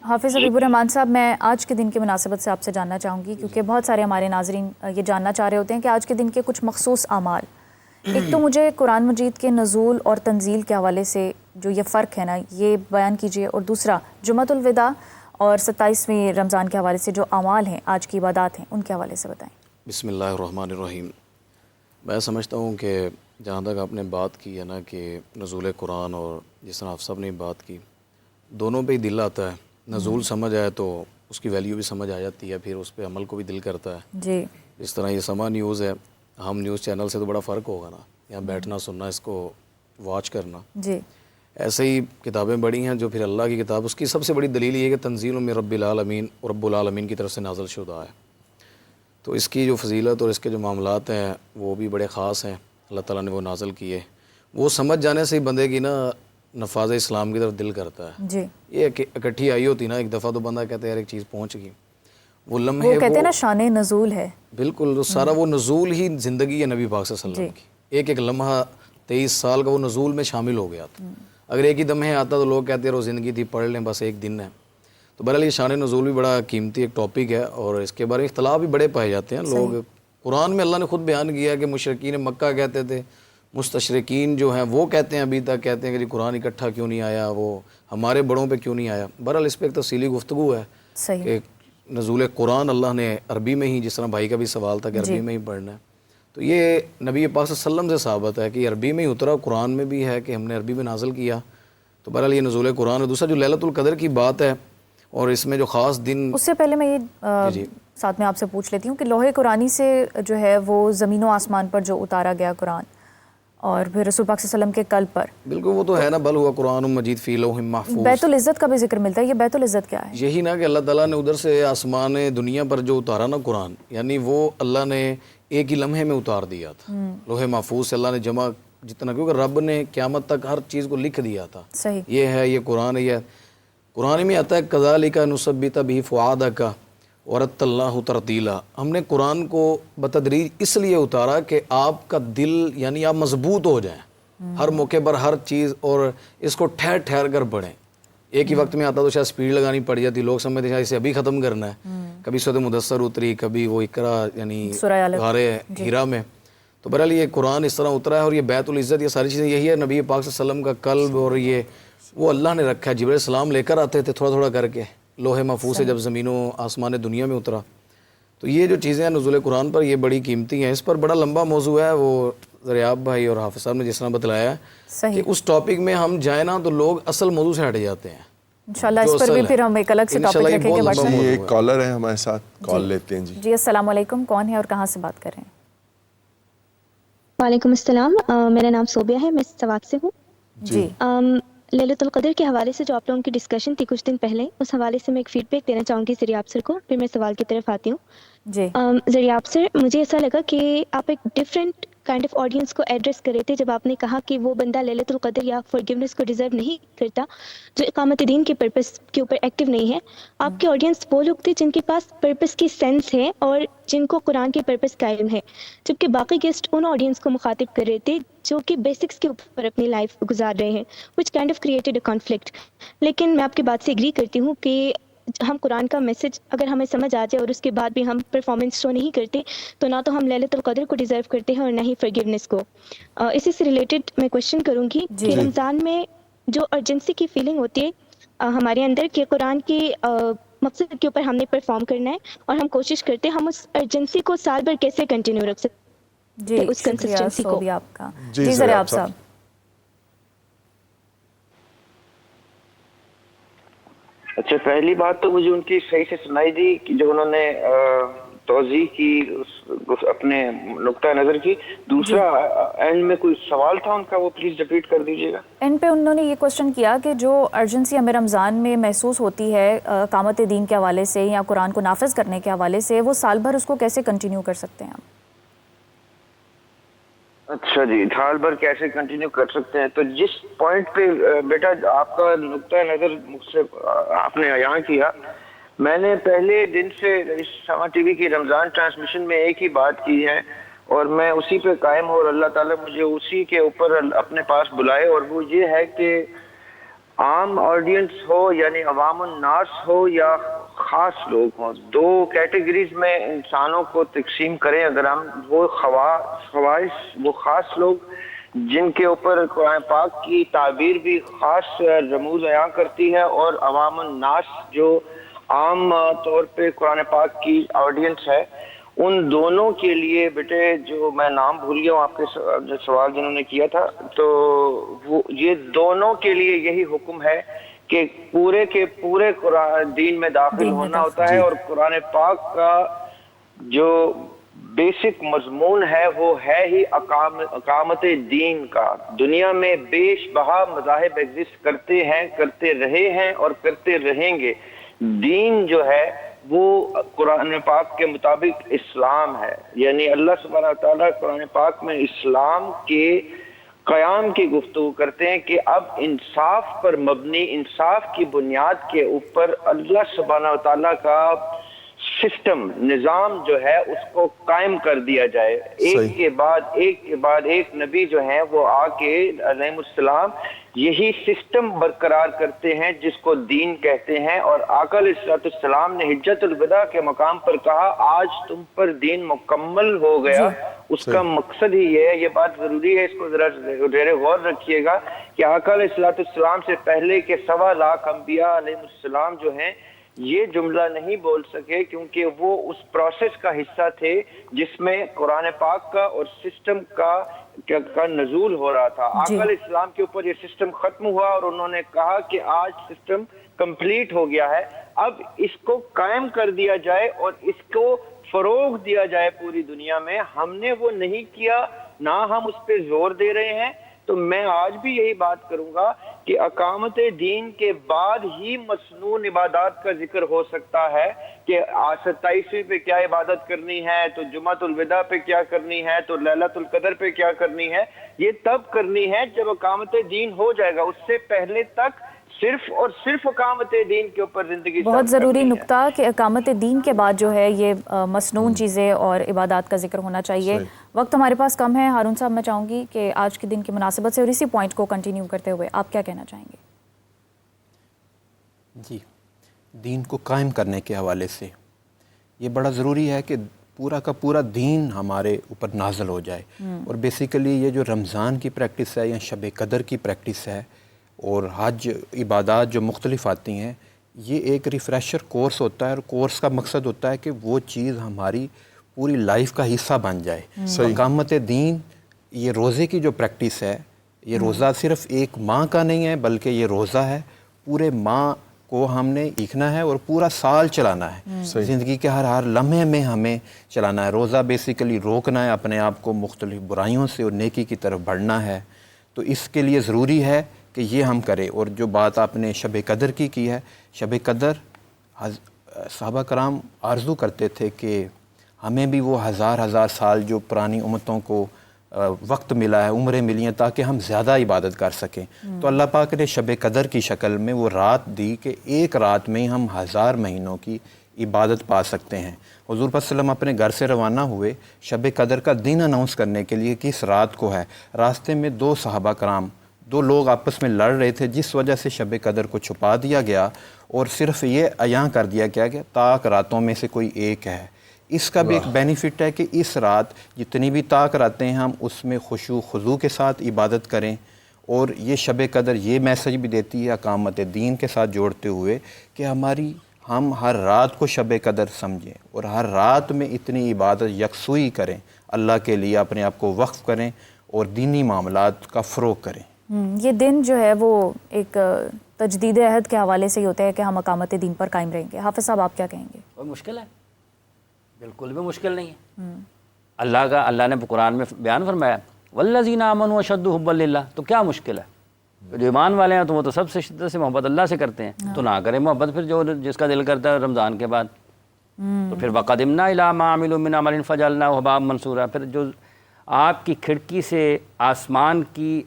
حافظ حبیب الرحمان صاحب، میں آج کے دن کی مناسبت سے آپ سے جاننا چاہوں گی، کیونکہ بہت سارے ہمارے ناظرین یہ جاننا چاہ رہے ہوتے ہیں کہ آج کے دن کے کچھ مخصوص اعمال، ایک تو مجھے قرآن مجید کے نزول اور تنزیل کے حوالے سے جو یہ فرق ہے نا یہ بیان کیجئے، اور دوسرا جمعۃ الوداع اور 27ویں رمضان کے حوالے سے جو اعمال ہیں، آج کی عبادات ہیں، ان کے حوالے سے بتائیں۔ بسم اللہ الرحمن الرحیم۔ میں سمجھتا ہوں کہ جہاں تک آپ نے بات کی ہے نا کہ نزول قرآن، اور جس طرح آپ سب نے بات کی، دونوں پہ ہی دل آتا ہے۔ نزول سمجھ آئے تو اس کی ویلیو بھی سمجھ آ جاتی ہے، پھر اس پہ عمل کو بھی دل کرتا ہے۔ جی، اس طرح یہ سما نیوز ہے، ہم نیوز چینل سے تو بڑا فرق ہوگا نا، یہاں بیٹھنا سننا، اس کو واچ کرنا۔ جی، ایسے ہی کتابیں بڑی ہیں جو پھر اللہ کی کتاب، اس کی سب سے بڑی دلیل یہ ہے کہ تنزیل من رب العالمین، رب العالمین کی طرف سے نازل شدہ ہے، تو اس کی جو فضیلت اور اس کے جو معاملات ہیں وہ بھی بڑے خاص ہیں، اللہ تعالیٰ نے وہ نازل کیے۔ وہ سمجھ جانے سے ہی بندے کی نا نفاذ اسلام کی طرف دل کرتا ہے۔ جی، یہ اکٹھی آئی ہوتی نا ایک دفعہ تو بندہ کہتا ہے یار ایک چیز پہنچ گئی، وہ وہ لمحے کہتے ہیں نا شان نزول ہے۔ بالکل، تو سارا وہ نزول ہی زندگی ہے نبی پاک صلی اللہ علیہ وسلم کی، ایک ایک لمحہ 23 سال کا وہ نزول میں شامل ہو گیا تھا۔ اگر ایک ہی لمحے آتا تو لوگ کہتے ہیں وہ زندگی تھی، پڑھ لیں بس ایک دن ہے۔ تو بہرحال یہ شان نزول بھی بڑا قیمتی ایک ٹاپک ہے، اور اس کے بارے میں اختلاف بھی بڑے پائے جاتے ہیں۔ لوگ قرآن میں اللہ نے خود بیان کیا کہ مشرکین مکہ کہتے تھے، مستشرقین جو ہیں وہ کہتے ہیں، ابھی تک کہتے ہیں کہ قرآن اکٹھا کیوں نہیں آیا، وہ ہمارے بڑوں پہ کیوں نہیں آیا۔ بہرحال اس پہ ایک تفصیلی گفتگو ہے صحیح، کہ نزول قرآن اللہ نے عربی میں ہی، جس طرح بھائی کا بھی سوال تھا کہ عربی میں ہی پڑھنا ہے، تو یہ نبی پاک صلی اللہ علیہ وسلم سے ثابت ہے کہ عربی میں ہی اترا، قرآن میں بھی ہے کہ ہم نے عربی میں نازل کیا۔ تو بہرحال یہ نزول قرآن ہے۔ دوسرا جو لیلۃ القدر کی بات ہے، اور اس میں جو خاص دن، اس سے پہلے میں یہ ساتھ میں آپ سے پوچھ لیتی ہوں کہ لوح قرآنی سے جو ہے وہ زمین و آسمان پر جو اتارا گیا قرآن، اور پھر رسول پاک صلی اللہ علیہ وسلم کے قلب پر، بالکل وہ تو ہے نا، بل ہوا قرآن مجید فی لوح محفوظ۔ بیت العزت کا بھی ذکر ملتا ہے، یہ بیت العزت کیا ہے؟ یہی نا کہ اللہ تعالیٰ نے ادھر سے آسمان دنیا پر جو اتارا نا قرآن، یعنی وہ اللہ نے ایک ہی لمحے میں اتار دیا تھا۔ لوح محفوظ سے اللہ نے جمع جتنا، کیونکہ رب نے قیامت تک ہر چیز کو لکھ دیا تھا۔ صحیح، یہ ہے، یہ قرآن ہے، یہ قرآن میں آتا ہے کذالک نثبت بہ فؤادک ورتل اللہ ترتیلا۔ ہم نے قرآن کو بتدریج اس لیے اتارا کہ آپ کا دل، یعنی آپ مضبوط ہو جائیں ہر موقع پر ہر چیز، اور اس کو ٹھہر ٹھہر کر پڑھیں۔ ایک ہی وقت میں آتا تو شاید سپیڈ لگانی پڑ جاتی، لوگ سمجھتے ہیں اسے ابھی ختم کرنا ہے، کبھی سورۃ مدثر اتری، کبھی وہ اقرا یعنی غار ہیرا میں۔ تو بہرحال یہ قرآن اس طرح اترا ہے، اور یہ بیت العزت، یہ ساری چیزیں یہی ہے نبی پاک صلی اللہ علیہ وسلم کا قلب، اور یہ وہ اللہ نے رکھا ہے۔ جبرائیل السلام لے کر آتے تھے تھوڑا تھوڑا کر کے لوح محفوظ سے، جب زمین و آسمان دنیا میں اترا۔ تو یہ جو چیزیں ہیں نزول قرآن پر، یہ بڑی قیمتی ہیں۔ اس پر بڑا لمبا موضوع ہے، وہ دریاب بھائی اور حافظ صاحب نے جس طرح بتلایا ہے کہ اس ٹاپک میں ہم جائیں نا تو لوگ اصل موضوع سے ہٹ جاتے ہیں۔ انشاءاللہ اس پر بھی پھر ہم ایک الگ سے ٹاپک رکھیں گے۔ جی ایک کالر ہے ہمارے ساتھ، کال لیتے ہیں۔ جی السلام علیکم، کون ہے اور کہاں سے بات کر رہے ہیں؟ وعلیکم السلام، میرا نام صوبیہ ہے، میں سوات سے ہوں۔ جی، للیت القدر کے حوالے سے جو آپ لوگوں کی ڈسکشن تھی کچھ دن پہلے، اس حوالے سے میں ایک فیڈ بیک دینا چاہوں گی ذریعہ آپ سر کو، پھر میں سوال کی طرف آتی ہوں۔ جی، ذریعہ آپ سر، مجھے ایسا لگا کہ آپ ایک ڈفرینٹ کائنڈ آف آڈینس کو ایڈریس کر رہے تھے جب آپ نے کہا کہ وہ بندہ للیت القدر یا فارگیونیس کو ڈیزرو نہیں کرتا جو اقامت دین کے پرپس کے اوپر ایکٹیو نہیں ہے۔ آپ کے آڈینس وہ لوگ تھے جن کے پاس پرپس کی سینس ہے اور جن کو قرآن کے پرپس قائم ہے، جبکہ باقی گیسٹ ان آڈینس کو مخاطب کر رہے تھے جو کہ بیسکس کے اوپر اپنی لائف گزار رہے ہیں، which kind of created a conflict۔ لیکن میں آپ کی بات سے ایگری کرتی ہوں کہ ہم قرآن کا میسج اگر ہمیں سمجھ آ جائے اور اس کے بعد بھی ہم پرفارمنس شو نہیں کرتے تو نہ تو ہم للیت القدر کو ڈیزرو کرتے ہیں اور نہ ہی فرگیونیس کو۔ اسی سے ریلیٹڈ میں کوشچن کروں گی کہ رمضان میں جو ارجنسی کی فیلنگ ہوتی ہے ہمارے اندر کہ قرآن کی مقصد کے اوپر ہم نے پرفارم کرنا ہے، اور ہم کوشش کرتے ہیں ہم اس ارجنسی کو سال بھر کیسے کنٹینیو رکھ سکتے جی، اس شکریہ کنسسٹنسی کو۔ صوبیہ آپ کا۔ جی ذریعہ صاحب۔ اچھا، پہلی بات تو مجھے ان کی صحیح سے سنائی دی کہ جو انہوں نے توضیح کی اپنے نقطہ نظر کی۔ دوسرا اینڈ میں کوئی سوال تھا ان کا، وہ پلیز ریپیٹ کر دیجیے گا۔ اینڈ پہ انہوں نے یہ کوشچن کیا کہ جو ارجنسی ہمیں رمضان میں محسوس ہوتی ہے اقامت دین کے حوالے سے یا قرآن کو نافذ کرنے کے حوالے سے، وہ سال بھر اس کو کیسے کنٹینیو کر سکتے ہیں ہم؟ اچھا جی، سال بھر کیسے کنٹینیو کر سکتے ہیں؟ تو جس پوائنٹ پہ بیٹا آپ کا نقطہ نظر مجھ سے آپ نے بیان کیا، میں نے پہلے دن سے اس سما ٹی وی کی رمضان ٹرانسمیشن میں ایک ہی بات کی ہے، اور میں اسی پہ قائم ہوں، اور اللہ تعالیٰ مجھے اسی کے اوپر اپنے پاس بلائے، اور وہ یہ ہے کہ عام آڈینس ہو یعنی عوام الناس ہو یا خاص لوگ ہوں، دو کیٹیگریز میں انسانوں کو تقسیم کریں اگر ہم، وہ خواص، وہ خاص لوگ جن کے اوپر قرآن پاک کی تعبیر بھی خاص رموز بیان کرتی ہے، اور عوام الناس جو عام طور پہ قرآن پاک کی آڈینس ہے، ان دونوں کے لیے بیٹے، جو میں نام بھول گیا ہوں آپ کے سوال جنہوں نے کیا تھا، تو وہ یہ دونوں کے لیے یہی حکم ہے کہ پورے کے پورے قرآن دین میں داخل ہونا ہوتا ہے، اور قرآن پاک کا جو بیسک مضمون ہے وہ ہے ہی اقامت دین کا۔ دنیا میں بیش بہا مذاہب ایگزسٹ کرتے ہیں، کرتے رہے ہیں اور کرتے رہیں گے۔ دین جو ہے وہ قرآن پاک کے مطابق اسلام ہے، یعنی اللہ سبحانہ وتعالیٰ قرآن پاک میں اسلام کے قیام کی گفتگو کرتے ہیں کہ اب انصاف پر مبنی، انصاف کی بنیاد کے اوپر اللہ سبحانہ وتعالیٰ کا سسٹم، نظام جو ہے اس کو قائم کر دیا جائے۔ ایک کے بعد ایک نبی جو ہیں وہ آ کے علیہ السلام یہی سسٹم برقرار کرتے ہیں جس کو دین کہتے ہیں، اور آقا علیہ السلام نے حجت الوداع کے مقام پر کہا آج تم پر دین مکمل ہو گیا۔ اس کا مقصد ہی یہ ہے، یہ بات ضروری ہے، اس کو ذرا ذرا غور رکھیے گا کہ آقا علیہ السلام سے پہلے کے 1.25 لاکھ انبیاء علیہ السلام جو ہیں یہ جملہ نہیں بول سکے، کیونکہ وہ اس پروسیس کا حصہ تھے جس میں قرآن پاک کا اور سسٹم کا نزول ہو رہا تھا۔ آقا علیہ السلام کے اوپر یہ سسٹم ختم ہوا اور انہوں نے کہا کہ آج سسٹم کمپلیٹ ہو گیا ہے، اب اس کو قائم کر دیا جائے اور اس کو فروغ دیا جائے پوری دنیا میں۔ ہم نے وہ نہیں کیا، نہ ہم اس پہ زور دے رہے ہیں۔ تو میں آج بھی یہی بات کروں گا کہ اقامت دین کے بعد ہی مسنون عبادات کا ذکر ہو سکتا ہے کہ 27ویں پہ کیا عبادت کرنی ہے، تو جمعۃ الوداع پہ کیا کرنی ہے، تو لیلۃ القدر پہ کیا کرنی ہے۔ یہ تب کرنی ہے جب اقامت دین ہو جائے گا، اس سے پہلے تک صرف اور صرف اقامت دین کے اوپر زندگی بہت ضروری نکتہ کہ اقامت دین کے بعد جو ہے یہ مسنون چیزیں اور عبادات کا ذکر ہونا چاہیے۔ وقت ہمارے پاس کم ہے۔ ہارون صاحب، میں چاہوں گی کہ آج کے دن کی مناسبت سے اور اسی پوائنٹ کو کنٹینیو کرتے ہوئے آپ کیا کہنا چاہیں گے؟ جی، دین کو قائم کرنے کے حوالے سے یہ بڑا ضروری ہے کہ پورا کا پورا دین ہمارے اوپر نازل ہو جائے، اور بیسیکلی یہ جو رمضان کی پریکٹس ہے یا شب قدر کی پریکٹس ہے اور حج عبادات جو مختلف آتی ہیں، یہ ایک ریفریشر کورس ہوتا ہے، اور کورس کا مقصد ہوتا ہے کہ وہ چیز ہماری پوری لائف کا حصہ بن جائے۔ اقامت دین، یہ روزے کی جو پریکٹس ہے، یہ روزہ صرف ایک ماہ کا نہیں ہے بلکہ یہ روزہ ہے پورے ماہ کو ہم نے سیکھنا ہے اور پورا سال چلانا ہے، زندگی کے ہر لمحے میں ہمیں چلانا ہے۔ روزہ بیسیکلی روکنا ہے اپنے آپ کو مختلف برائیوں سے اور نیکی کی طرف بڑھنا ہے، تو اس کے لیے ضروری ہے کہ یہ ہم کریں۔ اور جو بات آپ نے شب قدر کی ہے، شب قدر صحابہ کرام آرزو کرتے تھے کہ ہمیں بھی وہ ہزار سال جو پرانی امتوں کو وقت ملا ہے، عمریں ملی ہیں، تاکہ ہم زیادہ عبادت کر سکیں۔ تو اللہ پاک نے شب قدر کی شکل میں وہ رات دی کہ ایک رات میں ہی ہم 1000 مہینوں کی عبادت پا سکتے ہیں۔ حضور صلی اللہ علیہ وسلم اپنے گھر سے روانہ ہوئے شب قدر کا دن اناؤنس کرنے کے لیے کہ اس رات کو ہے۔ راستے میں 2 صحابہ کرام، 2 لوگ آپس میں لڑ رہے تھے، جس وجہ سے شب قدر کو چھپا دیا گیا اور صرف یہ عیاں کر دیا گیا کہ طاق راتوں میں سے کوئی ایک ہے۔ اس کا بھی ایک بینیفٹ ہے کہ اس رات جتنی بھی طاق راتیں ہیں ہم اس میں خشوع خضوع کے ساتھ عبادت کریں، اور یہ شب قدر یہ میسج بھی دیتی ہے اقامت دین کے ساتھ جوڑتے ہوئے کہ ہم ہر رات کو شب قدر سمجھیں اور ہر رات میں اتنی عبادت یکسوئی کریں، اللہ کے لیے اپنے آپ کو وقف کریں اور دینی معاملات کا فروغ کریں۔ یہ دن جو ہے وہ ایک تجدید عہد کے حوالے سے ہی ہوتا ہے کہ ہم اقامت دین پر قائم رہیں گے۔ حافظ صاحب، آپ کیا کہیں گے؟ اور مشکل ہے، بالکل بھی مشکل نہیں ہے۔ اللہ نے قرآن میں بیان فرمایا والذین آمنوا اشد حبا للہ، تو کیا مشکل ہے؟ جو ایمان والے ہیں تو وہ تو سب سے شدت سے محبت اللہ سے کرتے ہیں، تو نہ کریں محبت پھر جس کا دل کرتا ہے رمضان کے بعد۔ تو پھر وقدمنا الی ما عملوا من عمل فجعلناہ حباء منثورا، پھر جو آپ کی کھڑکی سے آسمان کی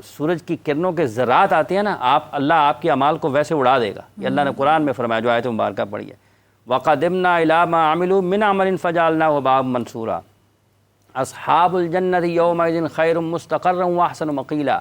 سورج کی کرنوں کے ذرات آتے ہیں نا، اللہ آپ کے اعمال کو ویسے اڑا دے گا۔ یہ اللہ نے قرآن میں فرمایا، جو آیت مبارکہ پڑھی ہے، وقدمنا الی ما عملوا من عمل فجعلناہ حباء منثورا اصحاب الجنۃ یومئذ خیر مستقرا واحسن مقیلا